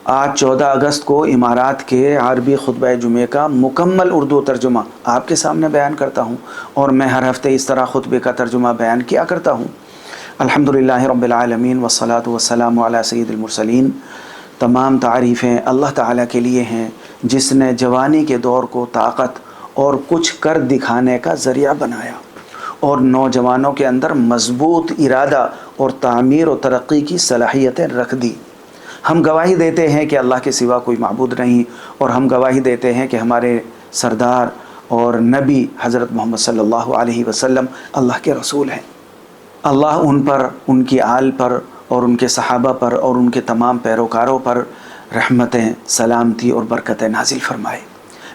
آج 14 اگست کو امارات کے عربی خطبہ جمعہ کا مکمل اردو ترجمہ آپ کے سامنے بیان کرتا ہوں، اور میں ہر ہفتے اس طرح خطبے کا ترجمہ بیان کیا کرتا ہوں۔ الحمدللہ رب العالمین والصلاة والسلام علی سید المرسلین۔ تمام تعریفیں اللہ تعالیٰ کے لیے ہیں جس نے جوانی کے دور کو طاقت اور کچھ کر دکھانے کا ذریعہ بنایا اور نوجوانوں کے اندر مضبوط ارادہ اور تعمیر و ترقی کی صلاحیتیں رکھ دی۔ ہم گواہی دیتے ہیں کہ اللہ کے سوا کوئی معبود نہیں، اور ہم گواہی دیتے ہیں کہ ہمارے سردار اور نبی حضرت محمد صلی اللہ علیہ وسلم اللہ کے رسول ہیں۔ اللہ ان پر، ان کی آل پر اور ان کے صحابہ پر اور ان کے تمام پیروکاروں پر رحمتیں، سلامتی اور برکتیں نازل فرمائے۔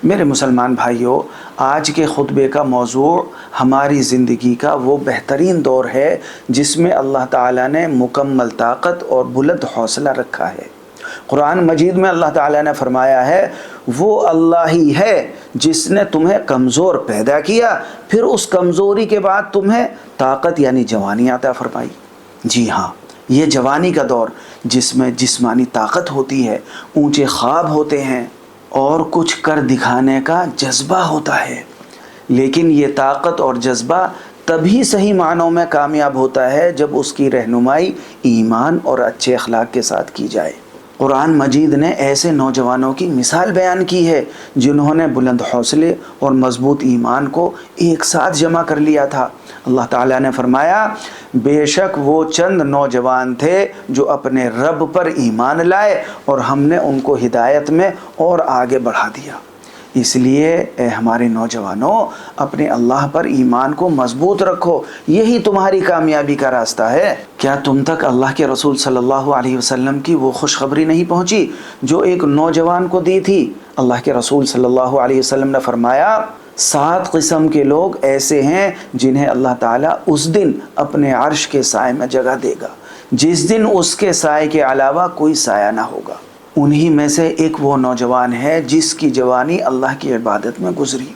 میرے مسلمان بھائیوں، آج کے خطبے کا موضوع ہماری زندگی کا وہ بہترین دور ہے جس میں اللہ تعالیٰ نے مکمل طاقت اور بلند حوصلہ رکھا ہے۔ قرآن مجید میں اللہ تعالیٰ نے فرمایا ہے، وہ اللہ ہی ہے جس نے تمہیں کمزور پیدا کیا، پھر اس کمزوری کے بعد تمہیں طاقت یعنی جوانی عطا فرمائی۔ جی ہاں، یہ جوانی کا دور جس میں جسمانی طاقت ہوتی ہے، اونچے خواب ہوتے ہیں اور کچھ کر دکھانے کا جذبہ ہوتا ہے، لیکن یہ طاقت اور جذبہ تبھی صحیح معنوں میں کامیاب ہوتا ہے جب اس کی رہنمائی ایمان اور اچھے اخلاق کے ساتھ کی جائے۔ قرآن مجید نے ایسے نوجوانوں کی مثال بیان کی ہے جنہوں نے بلند حوصلے اور مضبوط ایمان کو ایک ساتھ جمع کر لیا تھا۔ اللہ تعالیٰ نے فرمایا، بے شک وہ چند نوجوان تھے جو اپنے رب پر ایمان لائے اور ہم نے ان کو ہدایت میں اور آگے بڑھا دیا۔ اس لیے اے ہمارے نوجوانوں، اپنے اللہ پر ایمان کو مضبوط رکھو، یہی تمہاری کامیابی کا راستہ ہے۔ کیا تم تک اللہ کے رسول صلی اللہ علیہ وسلم کی وہ خوشخبری نہیں پہنچی جو ایک نوجوان کو دی تھی؟ اللہ کے رسول صلی اللہ علیہ وسلم نے فرمایا، 7 قسم کے لوگ ایسے ہیں جنہیں اللہ تعالیٰ اس دن اپنے عرش کے سائے میں جگہ دے گا جس دن اس کے سائے کے علاوہ کوئی سایہ نہ ہوگا۔ انہی میں سے ایک وہ نوجوان ہے جس کی جوانی اللہ کی عبادت میں گزری۔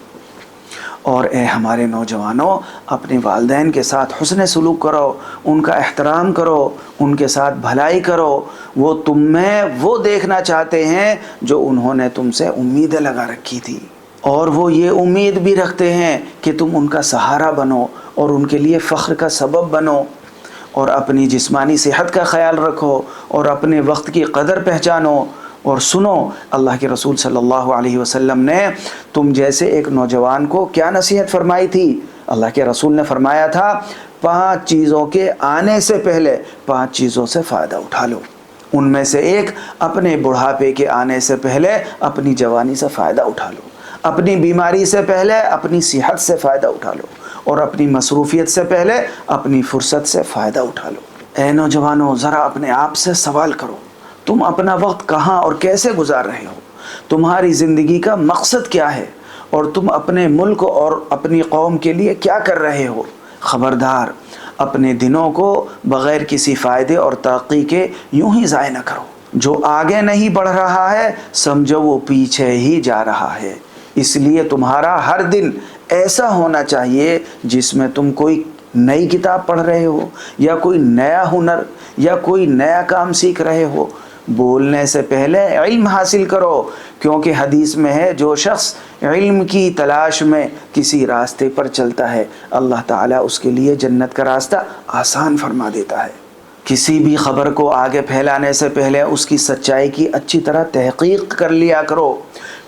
اور اے ہمارے نوجوانوں، اپنے والدین کے ساتھ حسن سلوک کرو، ان کا احترام کرو، ان کے ساتھ بھلائی کرو۔ وہ تم میں وہ دیکھنا چاہتے ہیں جو انہوں نے تم سے امیدیں لگا رکھی تھی، اور وہ یہ امید بھی رکھتے ہیں کہ تم ان کا سہارا بنو اور ان کے لیے فخر کا سبب بنو۔ اور اپنی جسمانی صحت کا خیال رکھو اور اپنے وقت کی قدر پہچانو۔ اور سنو، اللہ کے رسول صلی اللہ علیہ وسلم نے تم جیسے ایک نوجوان کو کیا نصیحت فرمائی تھی؟ اللہ کے رسول نے فرمایا تھا، 5 چیزوں کے آنے سے پہلے 5 چیزوں سے فائدہ اٹھا لو۔ ان میں سے ایک، اپنے بڑھاپے کے آنے سے پہلے اپنی جوانی سے فائدہ اٹھا لو، اپنی بیماری سے پہلے اپنی صحت سے فائدہ اٹھا لو، اور اپنی مصروفیت سے پہلے اپنی فرصت سے فائدہ اٹھا لو۔ اے نوجوانوں، ذرا اپنے آپ سے سوال کرو، تم اپنا وقت کہاں اور کیسے گزار رہے ہو؟ تمہاری زندگی کا مقصد کیا ہے؟ اور تم اپنے ملک اور اپنی قوم کے لیے کیا کر رہے ہو؟ خبردار، اپنے دنوں کو بغیر کسی فائدے اور ترقی کے یوں ہی ضائع نہ کرو۔ جو آگے نہیں بڑھ رہا ہے سمجھو وہ پیچھے ہی جا رہا ہے۔ اس لیے تمہارا ہر دن ایسا ہونا چاہیے جس میں تم کوئی نئی کتاب پڑھ رہے ہو، یا کوئی نیا ہنر یا کوئی نیا کام سیکھ رہے ہو۔ بولنے سے پہلے علم حاصل کرو، کیونکہ حدیث میں ہے، جو شخص علم کی تلاش میں کسی راستے پر چلتا ہے اللہ تعالیٰ اس کے لیے جنت کا راستہ آسان فرما دیتا ہے۔ کسی بھی خبر کو آگے پھیلانے سے پہلے اس کی سچائی کی اچھی طرح تحقیق کر لیا کرو،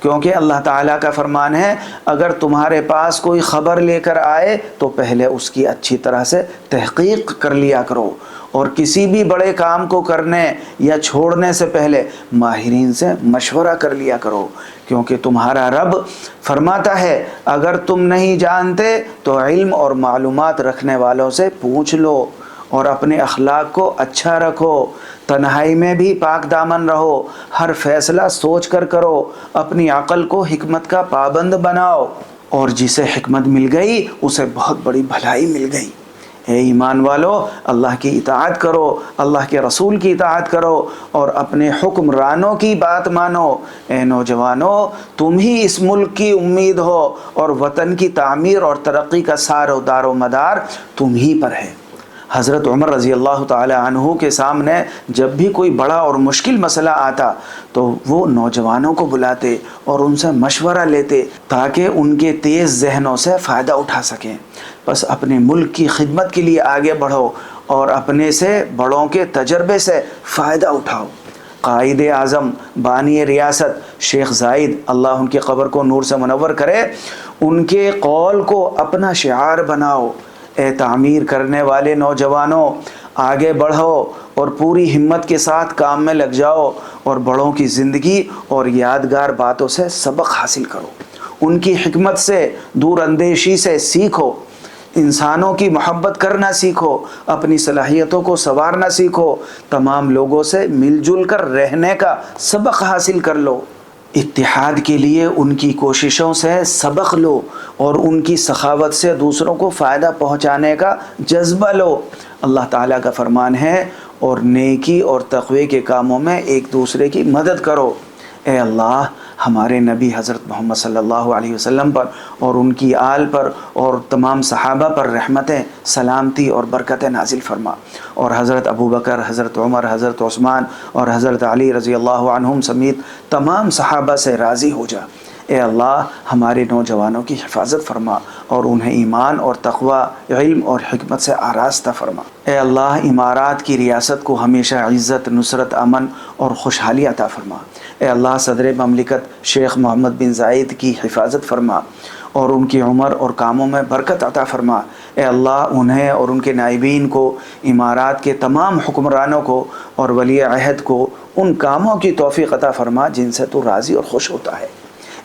کیونکہ اللہ تعالیٰ کا فرمان ہے، اگر تمہارے پاس کوئی خبر لے کر آئے تو پہلے اس کی اچھی طرح سے تحقیق کر لیا کرو، اور کسی بھی بڑے کام کو کرنے یا چھوڑنے سے پہلے ماہرین سے مشورہ کر لیا کرو، کیونکہ تمہارا رب فرماتا ہے، اگر تم نہیں جانتے تو علم اور معلومات رکھنے والوں سے پوچھ لو، اور اپنے اخلاق کو اچھا رکھو، تنہائی میں بھی پاک دامن رہو، ہر فیصلہ سوچ کر کرو، اپنی عقل کو حکمت کا پابند بناؤ، اور جسے حکمت مل گئی اسے بہت بڑی بھلائی مل گئی۔ اے ایمان والو، اللہ کی اطاعت کرو، اللہ کے رسول کی اطاعت کرو، اور اپنے حکمرانوں کی بات مانو۔ اے نوجوانوں، تم ہی اس ملک کی امید ہو، اور وطن کی تعمیر اور ترقی کا سار و دار و مدار تم ہی پر ہے۔ حضرت عمر رضی اللہ تعالی عنہ کے سامنے جب بھی کوئی بڑا اور مشکل مسئلہ آتا تو وہ نوجوانوں کو بلاتے اور ان سے مشورہ لیتے تاکہ ان کے تیز ذہنوں سے فائدہ اٹھا سکیں۔ بس اپنے ملک کی خدمت کے لیے آگے بڑھو اور اپنے سے بڑوں کے تجربے سے فائدہ اٹھاؤ۔ قائد اعظم بانی ریاست شیخ زائد، اللہ ان کی قبر کو نور سے منور کرے، ان کے قول کو اپنا شعار بناؤ۔ اے تعمیر کرنے والے نوجوانوں، آگے بڑھو اور پوری ہمت کے ساتھ کام میں لگ جاؤ اور بڑوں کی زندگی اور یادگار باتوں سے سبق حاصل کرو، ان کی حکمت سے، دور اندیشی سے سیکھو، انسانوں کی محبت کرنا سیکھو، اپنی صلاحیتوں کو سنوارنا سیکھو، تمام لوگوں سے مل جل کر رہنے کا سبق حاصل کر لو، اتحاد کے لیے ان کی کوششوں سے سبق لو اور ان کی سخاوت سے دوسروں کو فائدہ پہنچانے کا جذبہ لو۔ اللہ تعالیٰ کا فرمان ہے، اور نیکی اور تقوی کے کاموں میں ایک دوسرے کی مدد کرو۔ اے اللہ، ہمارے نبی حضرت محمد صلی اللہ علیہ وسلم پر اور ان کی آل پر اور تمام صحابہ پر رحمتیں، سلامتی اور برکتیں نازل فرما، اور حضرت ابو بکر، حضرت عمر، حضرت عثمان اور حضرت علی رضی اللہ عنہم سمیت تمام صحابہ سے راضی ہو جا۔ اے اللہ، ہمارے نوجوانوں کی حفاظت فرما اور انہیں ایمان اور تقوی، علم اور حکمت سے آراستہ فرما۔ اے اللہ، امارات کی ریاست کو ہمیشہ عزت، نصرت، امن اور خوشحالی عطا فرما۔ اے اللہ، صدر مملکت شیخ محمد بن زائد کی حفاظت فرما اور ان کی عمر اور کاموں میں برکت عطا فرما۔ اے اللہ، انہیں اور ان کے نائبین کو، امارات کے تمام حکمرانوں کو اور ولی عہد کو ان کاموں کی توفیق عطا فرما جن سے تو راضی اور خوش ہوتا ہے۔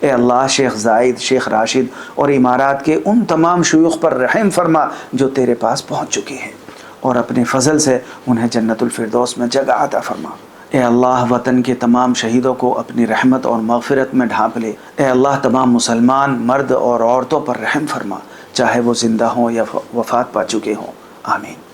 اے اللہ، شیخ زائد، شیخ راشد اور امارات کے ان تمام شیوخ پر رحم فرما جو تیرے پاس پہنچ چکے ہیں، اور اپنے فضل سے انہیں جنت الفردوس میں جگہ عطا فرما۔ اے اللہ، وطن کے تمام شہیدوں کو اپنی رحمت اور مغفرت میں ڈھانپ لے۔ اے اللہ، تمام مسلمان مرد اور عورتوں پر رحم فرما، چاہے وہ زندہ ہوں یا وفات پا چکے ہوں۔ آمین۔